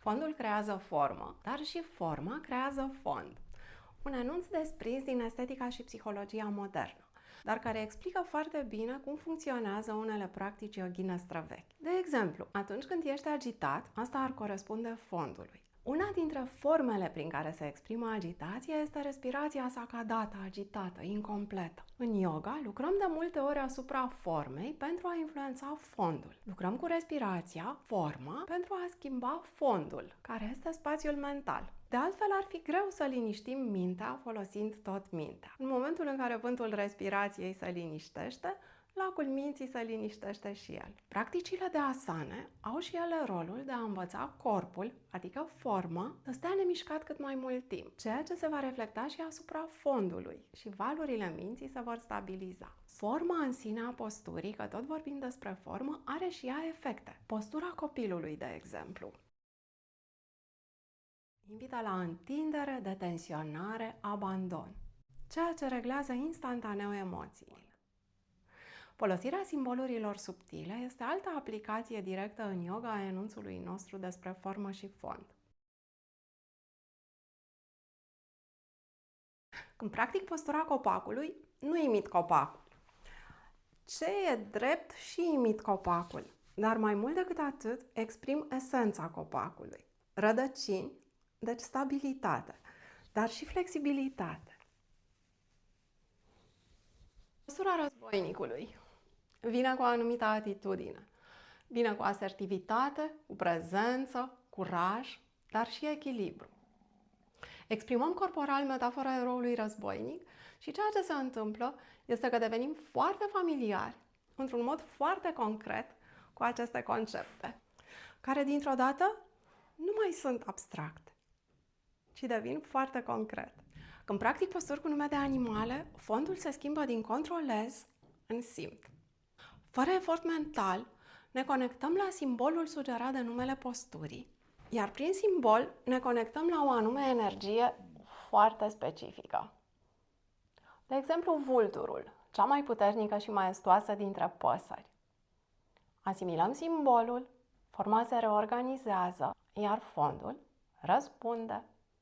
Fondul creează formă, dar și forma creează fond. Un anunț desprins din estetica și psihologia modernă, dar care explică foarte bine cum funcționează unele practici yoghine străvechi. De exemplu, atunci când ești agitat, asta ar corespunde fondului. Una dintre formele prin care se exprimă agitația este respirația sacadată, agitată, incompletă. În yoga lucrăm de multe ori asupra formei pentru a influența fondul. Lucrăm cu respirația, forma, pentru a schimba fondul, care este spațiul mental. De altfel, ar fi greu să liniștim mintea folosind tot mintea. În momentul în care vântul respirației se liniștește, lacul minții se liniștește și el. Practicile de asane au și ele rolul de a învăța corpul, adică forma, să stea nemișcat cât mai mult timp, ceea ce se va reflecta și asupra fondului și valurile minții se vor stabiliza. Forma în sine a posturii, că tot vorbim despre formă, are și ea efecte. Postura copilului, de exemplu, invită la întindere, detensionare, abandon, ceea ce reglează instantaneu emoțiile. Folosirea simbolurilor subtile este altă aplicație directă în yoga a enunțului nostru despre formă și fond. Când practic postura copacului, nu imit copacul. Ce e drept și imit copacul, dar mai mult decât atât exprim esența copacului. Rădăcini, deci stabilitate, dar și flexibilitate. Postura războinicului vine cu o anumită atitudine. Vine cu asertivitate, cu prezență, curaj, dar și echilibru. Exprimăm corporal metafora eroului războinic și ceea ce se întâmplă este că devenim foarte familiari, într-un mod foarte concret, cu aceste concepte, care dintr-o dată nu mai sunt abstracte, ci devin foarte concrete. Când practic posturi cu nume de animale, fondul se schimbă din controlez în simt. Fără efort mental, ne conectăm la simbolul sugerat de numele posturii, iar prin simbol ne conectăm la o anume energie foarte specifică. De exemplu, vulturul, cea mai puternică și maestoasă dintre păsări. Asimilăm simbolul, forma se reorganizează, iar fondul răspunde.